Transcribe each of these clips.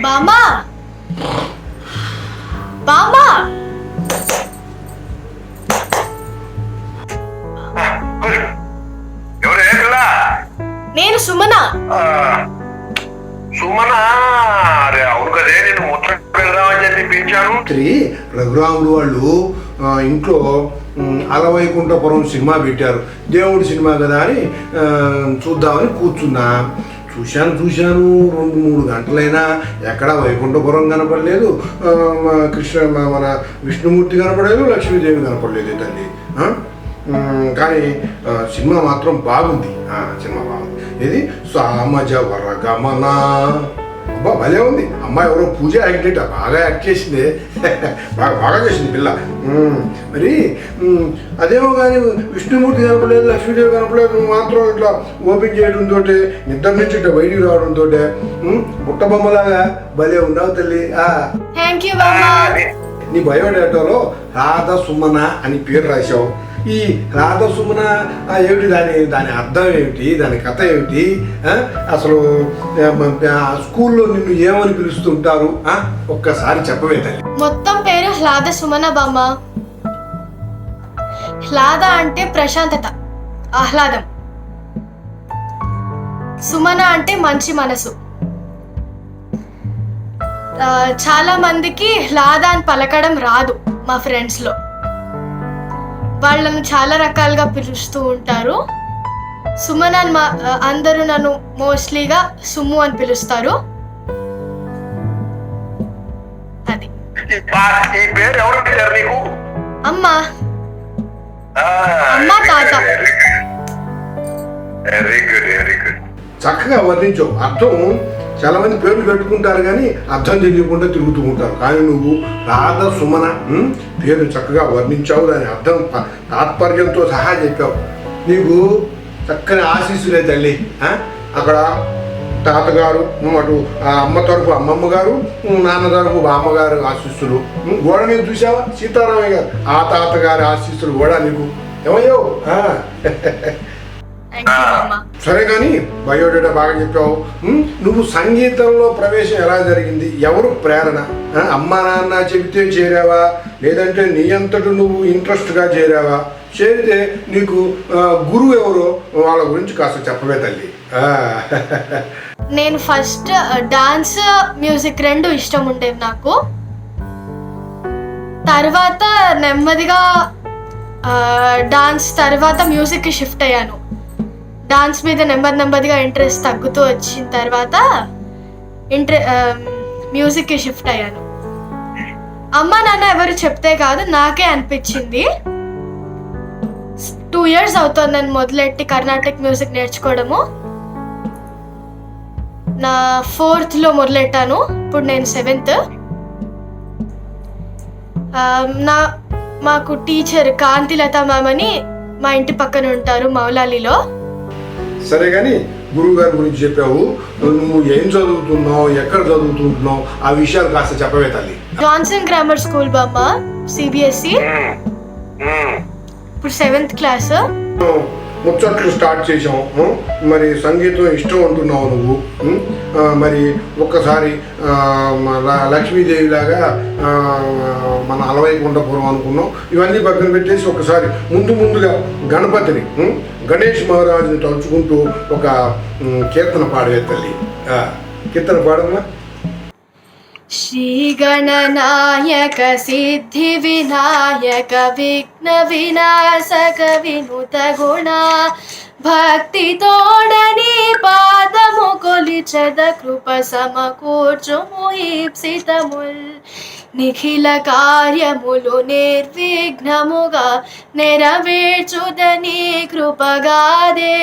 బామా బామా నేను సుమన. సుమన అరే అవును కదే, నేను ముచ్చట పెడదామని చెప్పి పిలిచాను. రఘురాముడు వాళ్ళు ఇంట్లో అలవైకుంఠపురం సినిమా పెట్టారు, దేవుడి సినిమా కదా అని చూద్దామని కూర్చున్నా. చూశాను 2-3 గంటలైనా ఎక్కడ వైకుంఠపురం కనపడలేదు, మన విష్ణుమూర్తి కనపడలేదు, లక్ష్మీదేవి కనపడలేదు తల్లి. కానీ సినిమా మాత్రం బాగుంది. సినిమా బాగుంది. ఇది సామజ వరగమన, అబ్బా భలే ఉంది. అమ్మాయి ఎవరో పూజ యాక్టెంట్ బాగా యాక్ట్ చేసింది, బాగా చేసింది పిల్ల. మరి అదేమో కానీ విష్ణుమూర్తి కనపడలేదు, లక్ష్మీదేవి కనపడలేదు, నువ్వు మాత్రం ఇట్లా ఓపెన్ చేయడంతో నిద్ర నుంచి ఇట్లా బయటికి రావడంతో బుట్ట బొమ్మలాగా భలే ఉన్నావు తల్లి. నీ బయోడేటాలో రాధ సుమన అని పేరు రాశావు. ఈ రాధ సుమన ఏమిటి, దాని అర్థం ఏమిటి, దాని కథ ఏమిటి? అసలు స్కూల్లో నిన్ను ఏమని పిలుస్తుంటారు ఒక్కసారి చెప్పవే తల్లి. మొత్తం పేరు హ్లాద సుమన బామ్మ. హ్లాద అంటే ప్రశాంతత, ఆహ్లాదం. సుమన అంటే మంచి మనసు. చాలా మందికి హ్లాద అని పలకడం రాదు. మా ఫ్రెండ్స్ లో వాళ్ళను చాలా రకాలుగా పిలుస్తూ ఉంటారు. సుమన్ అని అందరూ నన్ను మోస్ట్లీగా సుమ్ము అని పిలుస్తారు. అది అమ్మా అమ్మా తాత. చక్కగా వర్ణించావు. అర్థం చాలా మంది పేర్లు పెట్టుకుంటారు కానీ అర్థం తెలియకుండా తిరుగుతూ ఉంటారు. కానీ నువ్వు రాధ సుమన పేరు చక్కగా వర్ణించావు, దాని అర్థం తాత్పర్యంతో సహా చెప్పావు. నీకు చక్కని ఆశీస్సులే తల్లి. అక్కడ తాతగారు, అటు అమ్మ తరపు అమ్మమ్మ గారు, నాన్న తరపు బామ్మగారు ఆశీస్సులు. గోడ మీద చూసావా సీతారామయ్య గారు, ఆ తాతగారి ఆశీస్సులు కూడా నీకు ఏమయ్యో. సరే కానీ బయోడేటా బాగా చెప్పావు. నువ్వు సంగీతంలో ప్రవేశం ఎలా జరిగింది, ఎవరు ప్రేరణ? అమ్మా నాన్న చెబితే చేరావా, లేదంటే నీ అంతటా నువ్వు ఇంట్రెస్ట్గా చేరావా? చేరితే నీకు గురువు ఎవరో వాళ్ళ గురించి కాస్త చెప్పవే తల్లి. నేను ఫస్ట్ డాన్స్, మ్యూజిక్ రెండు ఇష్టం ఉండేది నాకు. తర్వాత నెమ్మదిగా డాన్స్ తర్వాత మ్యూజిక్కి షిఫ్ట్ అయ్యాను. డాన్స్ మీద నెమ్మదిగా ఇంట్రెస్ట్ తగ్గుతూ వచ్చిన తర్వాత మ్యూజిక్కి షిఫ్ట్ అయ్యాను. అమ్మ నాన్న ఎవరు చెప్తే కాదు, నాకే అనిపించింది. 2 years అవుతుంది నేను మొదలెట్టి కర్ణాటక మ్యూజిక్ నేర్చుకోవడము. నా 4th లో మొదలెట్టాను, ఇప్పుడు నేను 7th. మాకు టీచర్ కాంతిలత మ్యామ్ అని మా ఇంటి పక్కన ఉంటారు, మౌలాలిలో. సరే కానీ గురువు గారి గురించి చెప్పావు. నువ్వు ఏం చదువుతున్నావు, ఎక్కడ చదువుతుంటున్నావు, ఆ విషయాలు కాస్త చెప్పవే తల్లి. జాన్సన్ గ్రామర్ స్కూల్ బామ్మ, CBSE. ఇప్పుడు 7th క్లాస్. ముచ్చట్లు స్టార్ట్ చేసావు. మరి సంగీతం ఇష్టం అంటున్నావు నువ్వు. మరి ఒక్కసారి లక్ష్మీదేవి లాగా మన అలవైకుంఠపురం అనుకున్నాం. ఇవన్నీ పక్కన పెట్టేసి ఒకసారి ముందుగా గణపతిని, గణేష్ మహారాజుని తలుచుకుంటూ ఒక కీర్తన పాడవే తల్లి. కీర్తన పాడమ్మా. శ్రీ గణనాయక సిద్ధి వినాయక విఘ్న వినాశక వినుత గుణ భక్తి తోడని పాదము కొలిచెద కృప సమకూర్చుము ఈప్సితముల్ నిఖిల కార్యములు నిర్విఘ్నముగా నెరవేర్చుదని కృపగాదే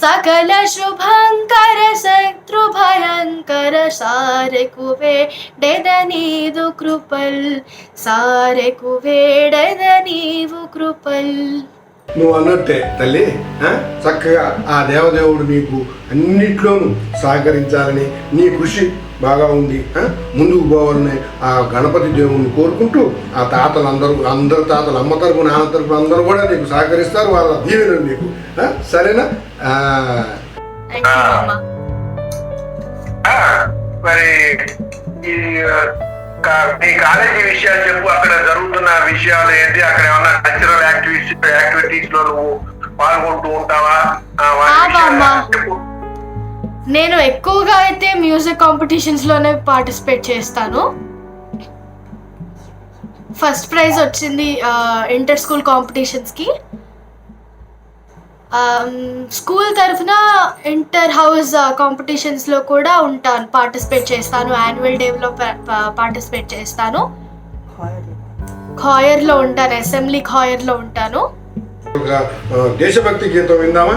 సకల శుభంకర శత్రు భయంకర సారెకు వేడెదనీదు కృపల్ సారెకు వేడెదనీవు కృపల్. నువ్వు అన్నట్టే తల్లి, చక్కగా ఆ దేవదేవుడు నీకు అన్నిట్లోనూ సహకరించాలని, నీ కృషి బాగా ఉంది, ముందుకు పోవాలని ఆ గణపతి దేవుణ్ణి కోరుకుంటూ ఆ అందరు తాతలు, అమ్మ తరపు నాన్న తరపు అందరూ కూడా నీకు సహకరిస్తారు. వాళ్ళ దీవెనలు నీకు. సరేనా? మరి ఈ మీ కాలేజీ విషయాలు చెప్పు. అక్కడ జరుగుతున్న విషయాలు ఏంటి? అక్కడ ఏమన్నా కల్చరల్ యాక్టివిటీస్ లో నువ్వు పాల్గొంటూ ఉంటావా? చెప్పు. నేను ఎక్కువగా అయితే మ్యూజిక్ కాంపిటీషన్స్ లోనే పార్టిసిపేట్ చేస్తాను. ఫస్ట్ ప్రైజ్ వచ్చింది ఇంటర్ స్కూల్ కాంపిటీషన్స్ కి. స్కూల్ తరఫున ఇంటర్ హౌస్ కాంపిటీషన్స్ లో కూడా ఉంటాను, పార్టిసిపేట్ చేస్తాను. యాన్యువల్ డే లో పార్టిసిపేట్ చేస్తాను. ఖాయర్ లో ఉంటాను, అసెంబ్లీ ఖాయర్ లో ఉంటాను. దేశభక్తి గీతం విందామా?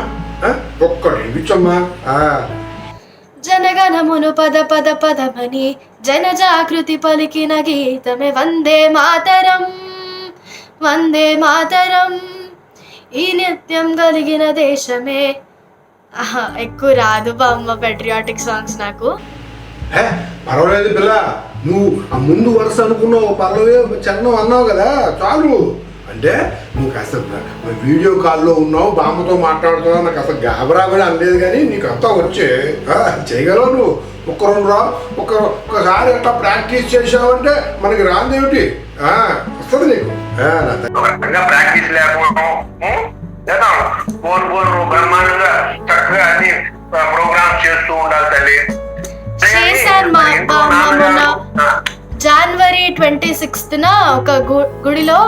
ఒక్కటి విచ్చమ్మా. జనగణమును పద పద పదమని జన జాగృతి పలికిన గీతమే వందే మాతరం, వందే మాతరం, ఈ నిత్యం కలిగిన దేశమే. ఎక్కువ రాదు బామ్మ పెట్రియాటిక్ సాంగ్స్ నాకు. పర్వాలేదు పిల్ల, నువ్వు ఆ ముందు వరుస అనుకున్నావు, పర్వే చరణం అన్నావు కదా, చాలు. అంటే నువ్వు కాస్త వీడియో కాల్లో ఉన్నావు, బామ్మతో మాట్లాడుతున్నావు, నాకు అసలు గాబరా కూడా అనలేదు. కానీ నీకు అంతా వచ్చే చేయగలవు నువ్వు. ఒక్కసారి అట్లా ప్రాక్టీస్ చేసావంటే మనకి రాందేమిటి, వస్తుంది నీకు. ప్రాక్టీస్ లేకపోవడం బ్రహ్మాండంగా చక్కగా అన్ని ప్రోగ్రామ్స్ చేస్తూ ఉండాలి తల్లి. జనవరి 26th ఒక గుడిలో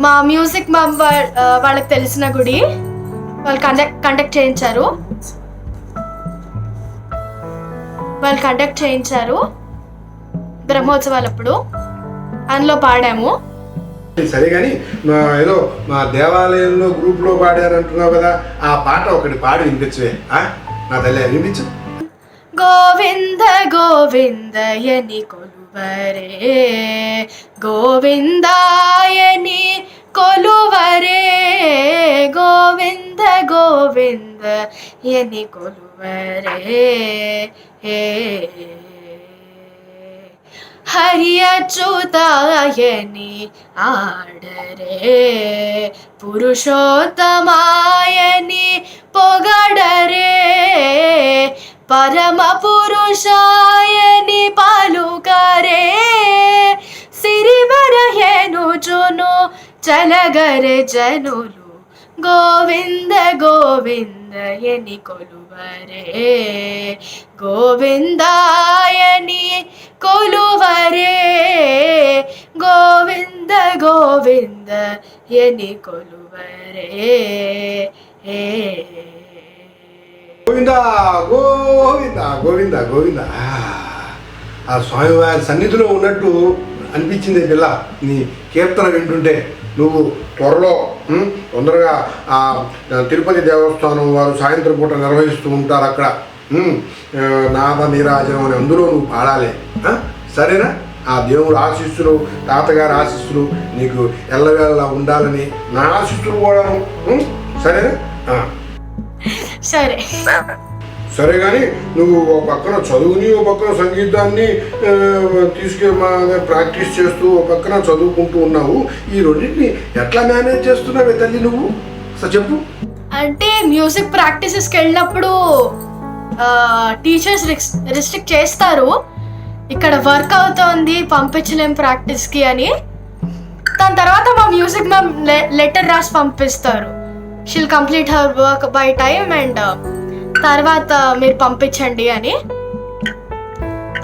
మా మ్యూజిక్ వాళ్ళకి తెలిసిన గుడి, వాళ్ళు కండక్ట్ చేయించారు బ్రహ్మోత్సవాలప్పుడు. అందులో పాడాము. సరే కానీ ఏదో మా దేవాలయంలో గ్రూప్లో పాడారంటున్నావు కదా, ఆ పాట ఒకటి పాడి వినిపించవే నా తల్లి, వినిపించు. గోవింద గోవిందయని కొలువరే, గోవిందాయని కొలువరే, గోవింద గోవిందయని కొలువరే, హరి అచ్యుతాయని ఆడరే, పురుషోత్తమాయని పొగడరే, పరమ పురుషాయని పలుకరే, సిరివరహేనుచును చలగరే జనులు, గోవింద గోవిందయని కొలువరే, గోవిందాయని కొలువరే, గోవింద గోవిందయని కొలువరే. గోవింద గోవింద గోవింద గోవింద. ఆ స్వామివారి సన్నిధిలో ఉన్నట్టు అనిపించింది పిల్ల నీ కీర్తన వింటుంటే. నువ్వు త్వరలో తొందరగా ఆ తిరుపతి దేవస్థానం వారు సాయంత్రం పూట నిర్వహిస్తూ ఉంటారు అక్కడ, నాద నీరాజనం అని అందులో నువ్వు పాడాలి. సరేనా? ఆ దేవుడు ఆశీస్సులు, తాతగారి ఆశీస్సులు నీకు ఎల్లవేళలా ఉండాలని నా ఆశీస్సులు కూడాను. సరేనా? సరే సరే కానీ నువ్వు ఒక పక్కన చదువుని, ఒక పక్కన సంగీతాన్ని ప్రాక్టీస్ చేస్తూ ఒక పక్కన చదువుకుంటూ ఉన్నావు. ఈ రెండింటిని ఎట్లా మేనేజ్ చేస్తున్నావే తల్లి నువ్వు? అసలు చెప్పు. అంటే మ్యూజిక్ ప్రాక్టీసెస్కి వెళ్ళినప్పుడు టీచర్స్ రిస్ట్రిక్ట్ చేస్తారు, ఇక్కడ వర్క్ అవుతోంది పంపించలేం ప్రాక్టీస్కి అని. దాని తర్వాత మా మ్యూజిక్ మ్యామ్ లెటర్ రాసి పంపిస్తారు, she'll complete her work by time and తర్వాత మీరు పంపించండి అని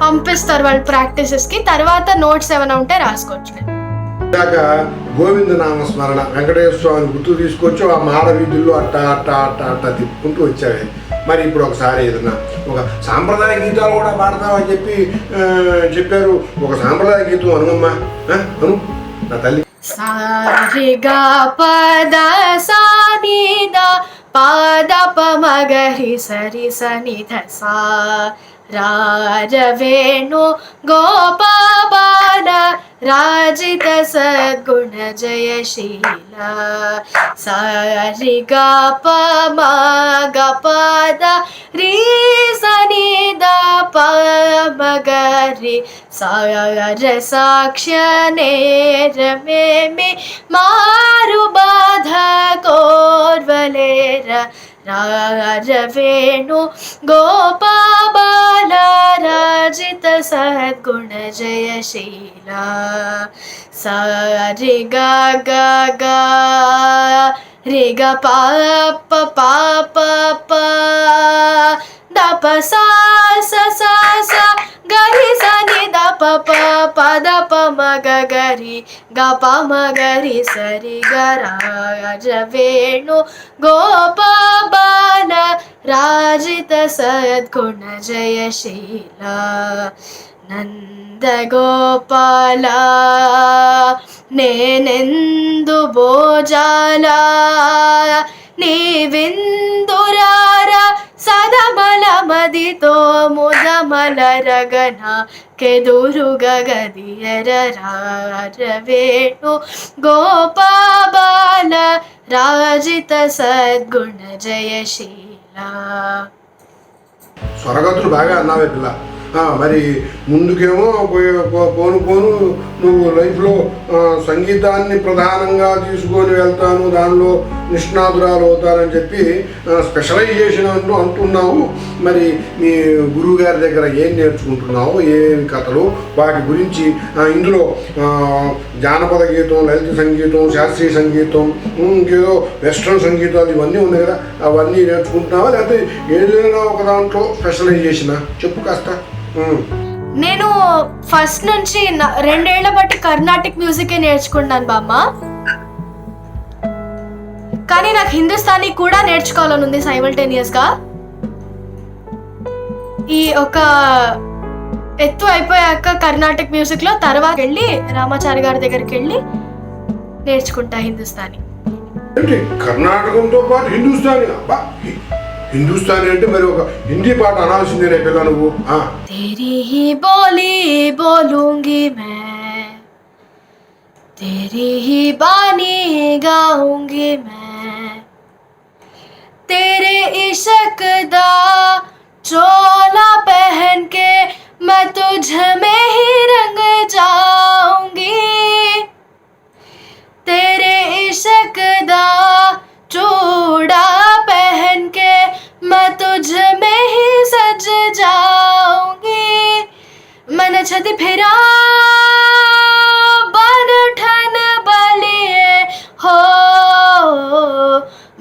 పంపిస్తారు వాళ్ళు ప్రాక్టీసెస్కి. తర్వాత నోట్స్ ఏమైనా ఉంటే రాసుకోవచ్చు. గోవింద నామస్మరణ వెంకటేశ్వర స్వామిని గుర్తు తీసుకొచ్చి ఆ మాడ వీధుల్లో అట్టా అట్టా అట్టా అట్టా తిప్పుకుంటూ వచ్చావే. మరి ఇప్పుడు ఒకసారి ఏదన్నా ఒక సాంప్రదాయ గీతాలు కూడా పాడతామని చెప్పారు. ఒక సాంప్రదాయ గీతం అనుమమ్మా, అను నా తల్లి. సారిగా పద సానిదా పాద పమగరి సరి సని ధసా రాజవేణు గోపాల రాజిత సద్గుణ జయశీల సారిగా పమగ పద రీ సని ద పమగరి సార సాక్ష్య నేరమేమి మారు బాధ కోర్వలేర రాజవేణు గోపాల సద్గుణ జయశీల సా రి గా గా గా రి గ పా ప పా ప ప ద ప సా స సా సా గ రి స ని ద ప ప ప ద ప మ గ గ రి గ ప మ గ రి స రి గ రాజ వేణు గోపాల రాజిత సద్గుణ జయశీల నంద గోపాల నేనెందు బోజాల నీవిందురార సదమల మదితో ముదమల రగన కెదురుగ గదియర రాజవేణు గోపాల రాజిత సద్గుణ జయశీల. స్వరగతులు బాగా అన్నావే పిల్ల. మరి ముందుకేమో పోను పోను నువ్వు లైఫ్లో సంగీతాన్ని ప్రధానంగా తీసుకొని వెళ్తాను, దానిలో నిష్ణాతురాలు అవుతారని చెప్పి స్పెషలైజేషన్ అంటున్నావు. మరి మీ గురువు గారి దగ్గర ఏం నేర్చుకుంటున్నావు, ఏం కథలు, వాటి గురించి ఇందులో జానపద గీతం, లలిత సంగీతం, శాస్త్రీయ సంగీతం, ఇంకేదో వెస్ట్రన్ సంగీతాలు ఇవన్నీ ఉన్నాయి కదా, అవన్నీ నేర్చుకుంటున్నావా లేకపోతే ఏదైనా ఒక దాంట్లో స్పెషలైజేషనా చెప్పు కాస్త. నేను ఫస్ట్ నుంచి 2 ఏళ్ల బట్టి కర్ణాటిక్ మ్యూజికే నేర్చుకున్నాను బామ్మ. కానీ నాకు హిందుస్థానీ కూడా నేర్చుకోవాలని ఉంది సైమల్టేనియస్ గా. ఈ ఒక ఎత్తు అయిపోయాక కర్ణాటిక్ మ్యూజిక్ లో తర్వాత వెళ్ళి రామాచారి గారి దగ్గరికి వెళ్ళి నేర్చుకుంటా హిందుస్థానీ. కర్ణాటకంతో పాటు హిందుస్థానీ. హిందుస్థానీ అంటే మరి ఒక హిందీ పాట అనాల్సిందే రే పిల్ల నువ్వు. तेरी ही बोली बोलूंगी मैं, तेरी ही बानी गाऊंगी मैं, तेरे इश्क दा चोला पहन के मैं तुझ में ही रंग जाऊंगी, तेरे इश्क दा चूड़ा पहन के मैं तुझ में ही सज जाऊंगी, मन छत फिरा बन ठन बलिए हो,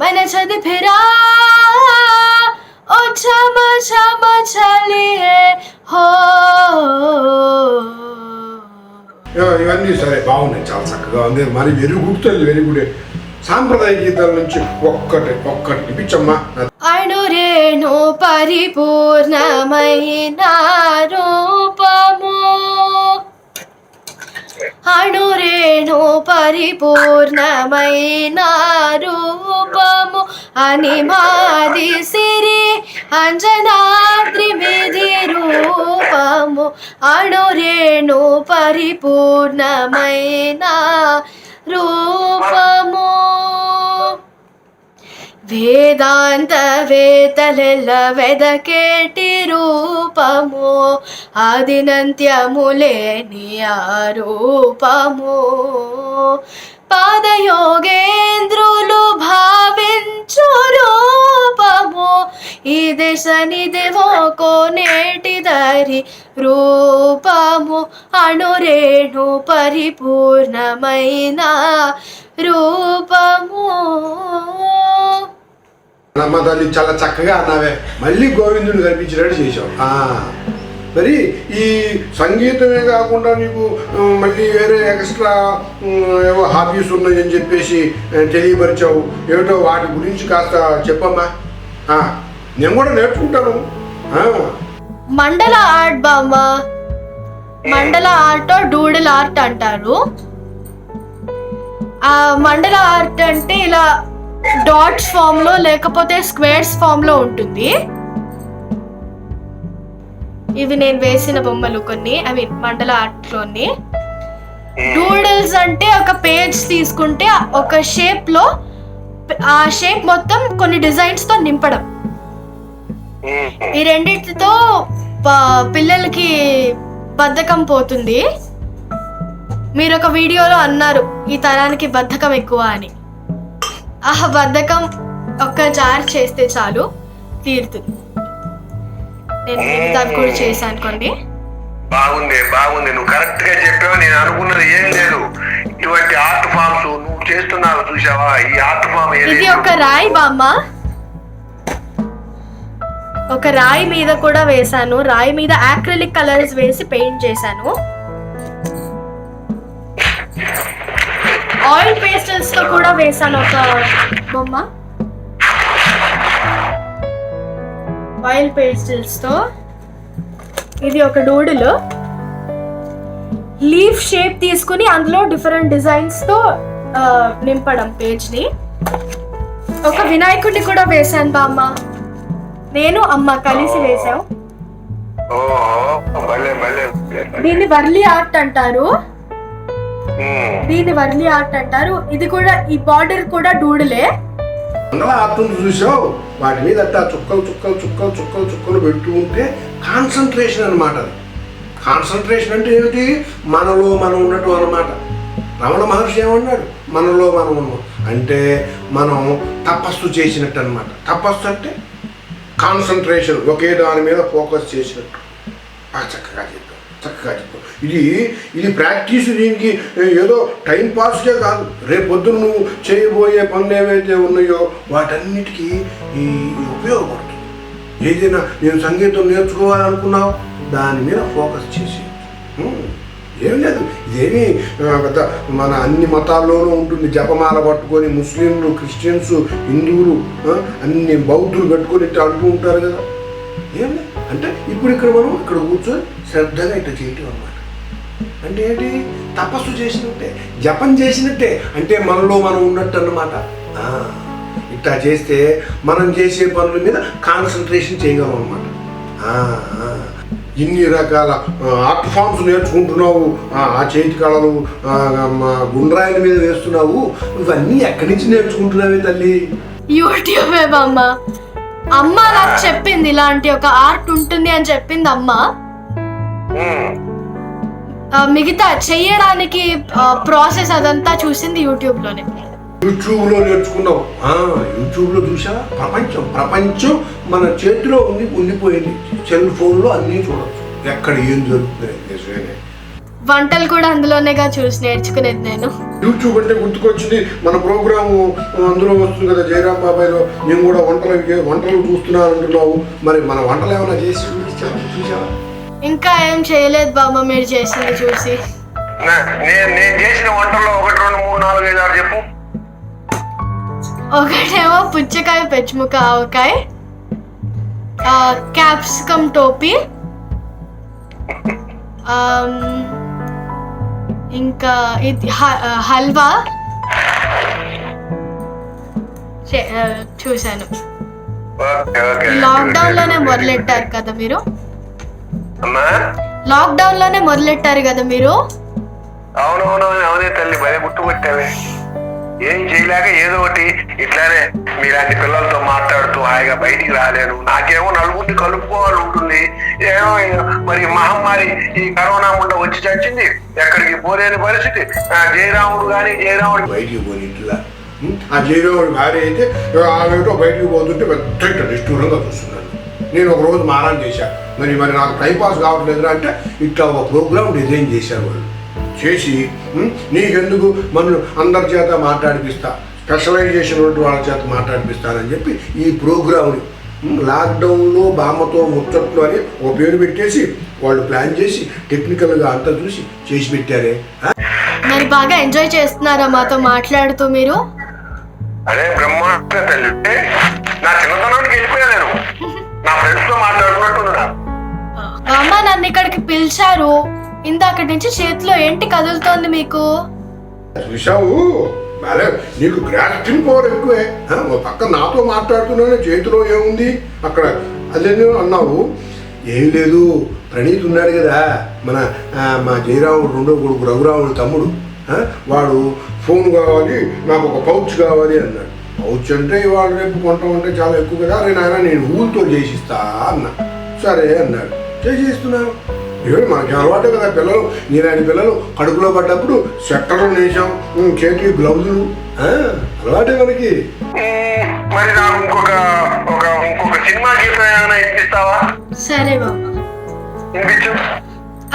मन छत फिरा ओ छम छम छलिए हो. ఇవన్నీ సరే బాగున్నాయి, చాలా చక్కగా ఉంది. మరి వెరీ గుడ్ తల్లి, వెరీ గుడ్. సాంప్రదాయ గీతాల నుంచి ఒక్కటి ఇప్పించమ్మా. అణురేణు పరిపూర్ణమైన రూపము, అణురేణు పరిపూర్ణమైన రూపము అనిమాది సిరి అంజనాద్రి విధి రూపము, అణురేణు పరిపూర్ణమైన రూపము, వేదాంత వేతలెల్ల వెదకేటి రూపము, ఆదినంత్యములేని ఆ రూపము, పాదయోగేంద్రులు భావించు రూపము, ఈ దేశనిదేవో కోనేటిదరి రూపము, అణురేణు పరిపూర్ణమైన రూపము. అమ్మ తల్లి చాలా చక్కగా అన్నావే, మళ్ళీ గోవిందుని కనిపించినట్టు చేసావు. మరి ఈ సంగీతమే కాకుండా నీకు మళ్ళీ వేరే ఎక్స్ట్రా ఏవో హాబీస్ ఉన్నాయని చెప్పేసి తెలియపరిచావు, ఏమిటో వాటి గురించి కాస్త చెప్పమ్మా. నేను కూడా నేర్చుకుంటాను. మండల ఆర్ట్ బామ్మ, మండల ఆర్ట్ డూడల్ ఆర్ట్ అంటారు. ఆ మండల ఆర్ట్ అంటే ఇలా డాట్స్ ఫామ్ లో లేకపోతే స్క్వేర్స్ ఫామ్ లో ఉంటుంది. ఇవి నేను వేసిన బొమ్మలు కొన్ని, ఐ మీన్ మండల ఆర్ట్ లోని. డూడల్స్ అంటే ఒక పేజ్ తీసుకుంటే ఒక షేప్ లో ఆ షేప్ మొత్తం కొన్ని డిజైన్స్ తో నింపడం. ఈ రెండిటితో పిల్లలకి బద్ధకం పోతుంది. మీరు ఒక వీడియోలో అన్నారు ఈ తరానికి బద్ధకం ఎక్కువ అని. ఆ బద్ధకం ఒక్క జార్ చేస్తే చాలు తీరుతుంది. నేను మిగతావి కూడా చేశాను కొన్ని. బాగుంది నువ్వు కరెక్ట్ గా చెప్పావు. నేను అనుకున్నది ఏం లేదు. ఇటువంటి ఆర్ట్ ఫామ్స్ నువ్వు చేస్తున్నావు చూసావా? ఈ ఆర్ట్ ఫామ్ ఇది ఒక రాయి బామ్మ, ఒక రాయి మీద కూడా వేసాను. రాయి మీద యాక్రిలిక్ కలర్స్ వేసి పెయింట్ చేశాను. ఆయిల్ పేస్టల్స్ తో కూడా వేసాను ఒక బొమ్మ. ఆయిల్ పేస్టల్స్ తో ఇది ఒక డూడిల్. లీఫ్ షేప్ తీసుకుని అందులో డిఫరెంట్ డిజైన్స్ తో నింపడం పేజ్ ని. ఒక వినాయకుడిని కూడా వేసాను బామ్మ, నేను అమ్మ కలిసి వేసాం. దీన్ని వర్లీ ఆర్ట్ అంటారు. ఇది కూడా, ఈ బార్డర్ కూడా డూడిలే. ఆర్ట్ చూసావు, వాటి మీద అట్టా చుక్కలు చుక్కలు చుక్కలు చుక్కలు చుక్కలు పెడుతూ ఉంటే కాన్సన్ట్రేషన్ అనమాట. అది కాన్సన్ట్రేషన్ అంటే ఏమిటి? మనలో మనం ఉన్నట్టు అనమాట. రమణ మహర్షి ఏమన్నాడు? మనలో మనం ఉన్నాం అంటే మనం తపస్సు చేసినట్టు అనమాట. తపస్సు అంటే కాన్సన్ట్రేషన్, ఒకే దాని మీద ఫోకస్ చేసినట్టు. చక్కగా చెప్పావు. ఇది ప్రాక్టీస్. దీనికి ఏదో టైం పాస్కే కాదు, రేపు పొద్దున నువ్వు చేయబోయే పనులు ఏవైతే ఉన్నాయో వాటన్నిటికీ ఈ ఉపయోగపడుతుంది. ఏదైనా నేను సంగీతం నేర్చుకోవాలనుకున్నావు, దాని మీద ఫోకస్ చేసి ఏం లేదు. ఇదేమి పెద్ద మన అన్ని మతాల్లోనూ ఉంటుంది. జపమాల పట్టుకొని ముస్లింలు, క్రిస్టియన్స్, హిందువులు, అన్ని బౌద్ధులు పెట్టుకొని ఇట్లా అంటూ ఉంటారు కదా. ఏం లేదు అంటే ఇప్పుడు ఇక్కడ మనం ఇక్కడ కూర్చొని శ్రద్ధగా ఇట్లా చేయటం అన్నమాట. అంటే ఏంటి? తపస్సు చేసినట్టే, జపం చేసినట్టే. అంటే మనలో మనం ఉన్నట్టు అన్నమాట. ఇట్లా చేస్తే మనం చేసే పనుల మీద కాన్సన్ట్రేషన్ చేయగలం అన్నమాట. ఇన్ని రకాల ఆర్ట్ ఫామ్స్ నేర్చుకుంటున్నావు, ఆ చేతి కళలు గుండ్రాయిల మీద వేస్తున్నావు. ఇవన్నీ ఎక్కడి నుంచి నేర్చుకుంటున్నావే తల్లి? యూట్యూబే బామ్మ. అమ్మ నాకు చెప్పింది ఇలాంటి ఒక ఆర్ట్ ఉంటుంది అని చెప్పింది అమ్మ. మిగతా చెయ్యడానికి ప్రాసెస్ అదంతా చూసింది యూట్యూబ్ లో నేర్చుకున్నావు. యూట్యూబ్ లో చూసా. ప్రపంచం మన చేతిలో ఉండిపోయింది. సెల్ ఫోన్ లో అన్ని చూడవచ్చు, ఎక్కడ ఏం జరుగుతుంది. వంటలు కూడా అందులోనేగా చూసి నేర్చుకునేది నేను. యూట్యూబ్ అంటే గుర్తుకొచ్చింది, మన ప్రోగ్రాము అందులో వస్తుంది కదా జయరామ్ బాబాయ్లో. నేను కూడా వంటలు చూస్తున్నాను అంటున్నావు. మరి మన వంటలు ఏమైనా చేసి చూసావా? ఇంకా ఏం చేయలేదు బామ్మ, మీరు చేసింది చూసి. నేను చేసిన వంటల్లో 1, 2, 3, 4, 5, 6 చెప్పు. ఒకటేమో పుచ్చకాయ, పెచ్చుముక్క, ఆవకాయ, క్యాప్సికమ్ టోపీ, ఇంకా ఇది హల్వా చూశాను. లాక్డౌన్ లోనే మొదలెట్టారు కదా మీరు. అవునే తల్లి, భలే గుర్తుపెట్టావే. ఏం చేయలేక ఏదో ఒకటి ఇట్లానే మీలాంటి పిల్లలతో మాట్లాడుతూ హాయిగా బయటికి రాలేను. నాకేమో నలుగురిని కలుపుకోవాలి ఉంటుంది. ఏమో మరి మహమ్మారి ఈ కరోనా ముండ వచ్చి చచ్చింది, ఎక్కడికి పోలేని పరిస్థితి. జయరాముడు బయటికి పోయిట్లా. ఆ జయరాముడు భార్య అయితే ఆమెతో బయటికి పోతుంటే పెద్ద నిష్ఠూరంగా చూస్తున్నాను. నేను ఒక రోజు మారాన్ చేశాను. మరి నాకు టైం పాస్ కావట్లేదు అంటే ఇట్లా ఒక ప్రోగ్రామ్ డిజైన్ చేశారు వాళ్ళు. చేసి నీకెందుకు మనం అందరి చేత మాట్లాడిపిస్తా, స్పెషలైజేషన్ ఉంటే వాళ్ళ చేత మాట్లాడిపిస్తానని చెప్పి ఈ ప్రోగ్రామ్ని లాక్డౌన్లో బామ్మతో ముచ్చట్లు అని ఒక పేరు పెట్టేసి వాళ్ళు ప్లాన్ చేసి టెక్నికల్గా అంతా చూసి చేసి పెట్టారే. మరి బాగా ఎంజాయ్ చేస్తున్నారా మాతో మాట్లాడుతూ మీరు? అదే బ్రహ్మాండంగా తల్లి, నా చిన్నతనానికి వెళ్ళిపోయా నేను. నా ఫ్రెండ్స్ తో మాట్లాడుతున్నట్టున్నా. అమ్మ నన్ను ఇక్కడికి పిలిచారు, ఇందాక నుంచి చేతిలో ఏంటి కదులుతోంది మీకు? చూసావు, నీకు గ్రాస్పింగ్ పవర్ ఎక్కువే. పక్క నాతో మాట్లాడుతున్నానే, చేతిలో ఏముంది అక్కడ అదే అన్నావు. ఏం లేదు, ప్రణీత్ ఉన్నాడు కదా మా జయరాముడు రెండో కొడుకు రఘురాముడు తమ్ముడు. వాడు ఫోన్ కావాలి, నాకు ఒక పౌచ్ కావాలి అన్నాడు. పౌచ్ అంటే ఇవాళ రేపు కొంటామంటే చాలా ఎక్కువ కదా. అరే నాయన నేను ఊళ్ళతో చేసిస్తా అన్నా. సరే అన్నాడు, చేసిస్తున్నాను. మనకి అలవాటే కదా, పిల్లలు నీలాంటి పిల్లలు కడుపులో పడ్డప్పుడు స్వెట్టర్లు నేసాం, చేతికి గ్లౌజులు అలవాటే మనకి. మరి నాకు ఇంకొక సినిమా గీతం ఏమైనా ఇప్పిస్తావా? సరే బాబా.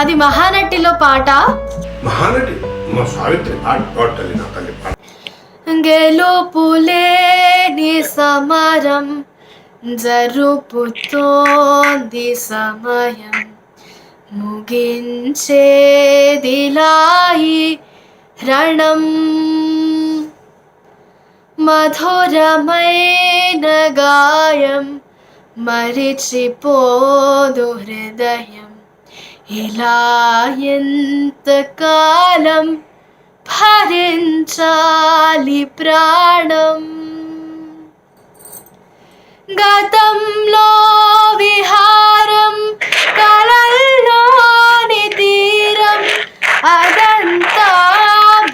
అది మహానటిలో పాట. మహానటి మా సావిత్రి పాడు తల్లి, నా తల్లి పాడు. గెలుపులేని సమరం జరుపుతోంది సమయం, ముగించేదిలాయి రణం. మధురమైన గాయం మరిచిపోదు హృదయం, ఇలా ఎంతకాలం భరించాలి ప్రాణం. గతంలో విహారం కలల్లోని తీరం, అదంతా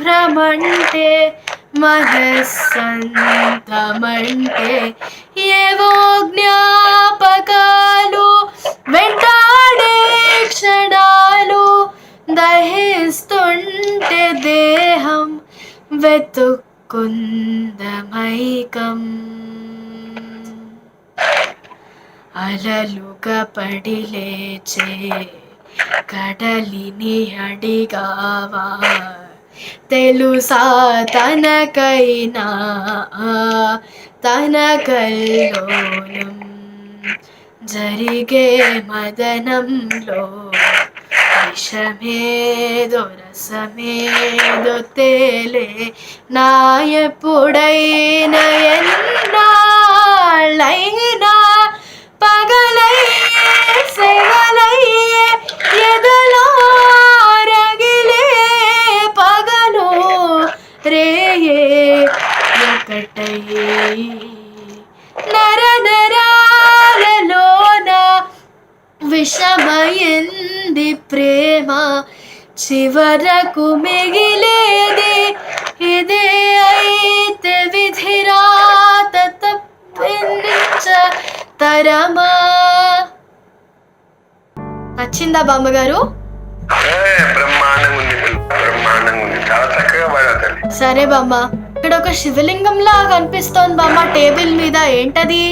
భ్రమంటే మనస్సంతమంటే ఏవో జ్ఞాపకాలు వెంటాడే క్షణాలు, దహిస్తుంటే దేహం వెతుక్కుందమైకం. అలలుగా పడి లేచే కడలిని అడిగావా, తెలుసా తనకైనా తన కల్లోలం జరిగే మదనంలో విషమేదో రసమేదో తేలే నా. ఎప్పుడైనా ఎన్నాళ్ళైనా పగలయ్యే సెగలయ్యే ఎదలో రగిలే పగలు రేయే ఒకటయ్యే నర నరాలలోన విషమయింది ప్రేమ, చివరకు మిగిలేది ఇదే అయితే విధిరాత తప్పించ తరమా. నచ్చిందా బామ్మగారు? బ్రహ్మాండంగా ఉంది, బ్రహ్మాండంగా ఉంది, చాలా చక్కగా పాడావు తల్లి. సరే బామ్మ, ఇక్కడ ఒక శివలింగంలా కనిపిస్తోంది బామ్మ టేబుల్ మీద, ఏంటది?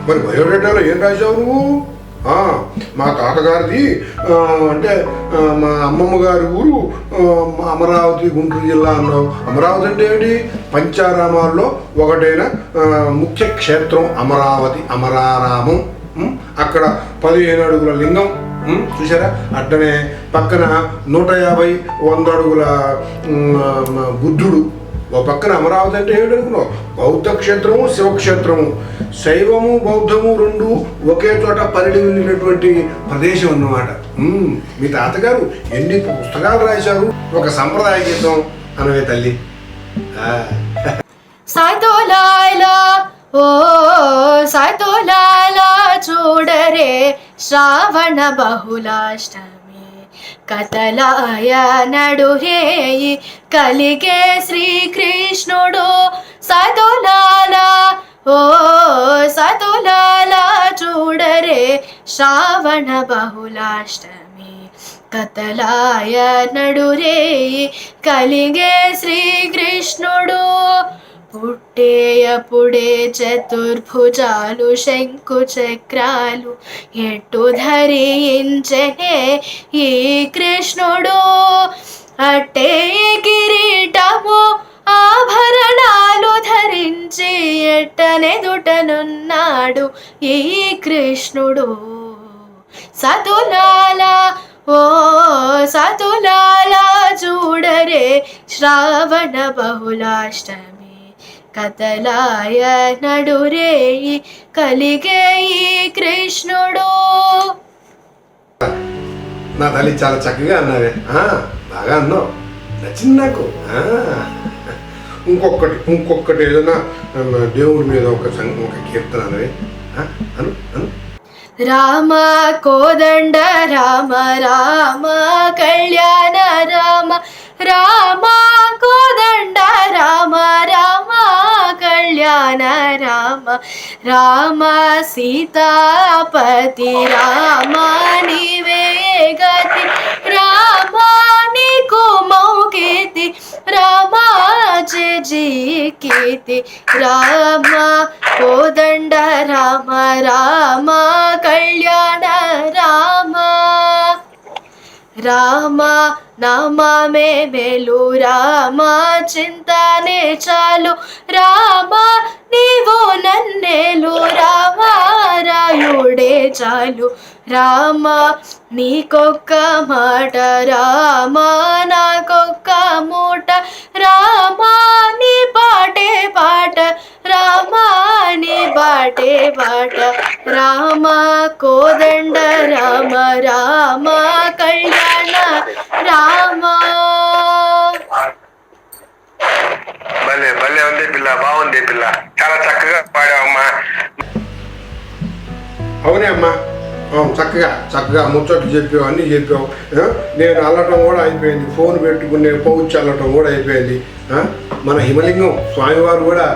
మరి బయోడేటాలో ఏం రాశావు నువ్వు? మా తాతగారిది అంటే మా అమ్మమ్మ గారి ఊరు అమరావతి, గుంటూరు జిల్లా అన్నావు. అమరావతి అంటే ఏమిటి? పంచారామాల్లో ఒకటైన ముఖ్య క్షేత్రం అమరావతి, అమరారామం. అక్కడ 15 అడుగుల లింగం చూసారా? అట్లనే పక్కన 150, 100 అడుగుల బుద్ధుడు. ఓ పక్కన అమరావతి అంటే ఏమిటనుకున్నావు? బౌద్ధ క్షేత్రము, శివక్షేత్రము, శైవము బౌద్ధము రెండు ఒకే చోట పరిడి వెళ్ళినటువంటి ప్రదేశం అన్నమాట. మీ తాతగారు ఎన్ని పుస్తకాలు రాశారు? ఒక సంప్రదాయ గీతం అనవే తల్లి. సాయితోలాలా ఓ సాయితోలాలా చూడరే శ్రావణ బహుళాష్టమి, కథలాయ నడురేయి కలిగే శ్రీకృష్ణుడు. సాయితోలాలా ఓ సాయితోలాలా చూడరే శ్రావణ బహుళాష్టమి, కథలాయ నడురేయి కలిగే శ్రీకృష్ణుడు. పుట్టేయపుడే చతుర్భుజాలు శంకు చక్రాలు ఎట్టు ధరించనే ఈ కృష్ణుడు. అట్టే కిరీటము ఆభరణాలు ధరించి ఎట్టనెదుటనున్నాడు ఈ కృష్ణుడు. సతులాలా ఓ సతులాలా చూడరే శ్రావణ బహుళాష్టమి, కథలాయ నడురేయి కలిగే ఈ కృష్ణుడు. నా తల్లి చాలా చక్కగా అన్నావే, బాగా అన్నావు, నచ్చింది నాకు. ఇంకొకటి ఏదైనా దేవుడి మీద ఒక కీర్తన అన్నవే. అను అను. రామ కోదండ రామ రామ కళ్యాణ రామ రామ కోదండ రామ రామ కళ్యాణ రామ రామ సీతాపతి రామ నీవే గతి రామ నీకు మౌకీతి రామ జీ కీర్తి రామ కోదండ రామ రామ కళ్యాణ రామ రామ నామే మేలు రామ చింతనే చాలు రామ నీవు నన్నేలు రామ రాయుడే చాలు రామ నీకొక్క మాట రామ నాకొక్క మూట రామ నీ పాటే పాట రామ నీ బాటే బాట రామ కోదండ రామ రామ కళ్యాణ రామ. భలే భలే ఉంది పిల్ల, బాగుంది పిల్ల, చాలా చక్కగా పాడావమ్మా. అవునే అమ్మా, చక్కగా ముచ్చట్లు చెప్పావు, అన్నీ చెప్పావు. నేను అల్లటం కూడా అయిపోయింది, ఫోన్ పెట్టుకునే పౌచ్ అల్లటం కూడా అయిపోయింది. మన హిమలింగం స్వామివారు కూడా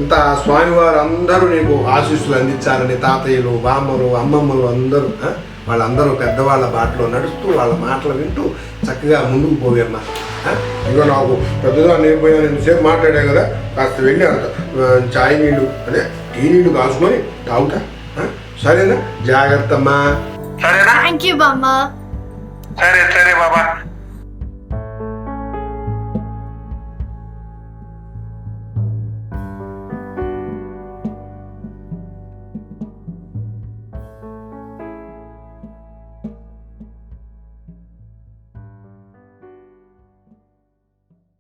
ఇంత స్వామివారు అందరూ నీకు ఆశీస్సులు అందించాలని, తాతయ్యలు బామ్మలు అమ్మమ్మలు అందరూ వాళ్ళందరూ పెద్దవాళ్ళ బాటలో నడుస్తూ వాళ్ళ మాటలు వింటూ చక్కగా ముందుకు పోవేమ్మా. ఇంకా నాకు పెద్దగా నేను పోయాను, ఎంతసేపు మాట్లాడా కదా, కాస్త వెళ్ళి అంత చాయ్ నీళ్ళు అదే టీ నీళ్ళు కాసుకొని తాగుతా. సరేనా? జాగ్రత్త అమ్మా. సరేనా? థ్యాంక్ యూ బామ్మ. సరే బాబా.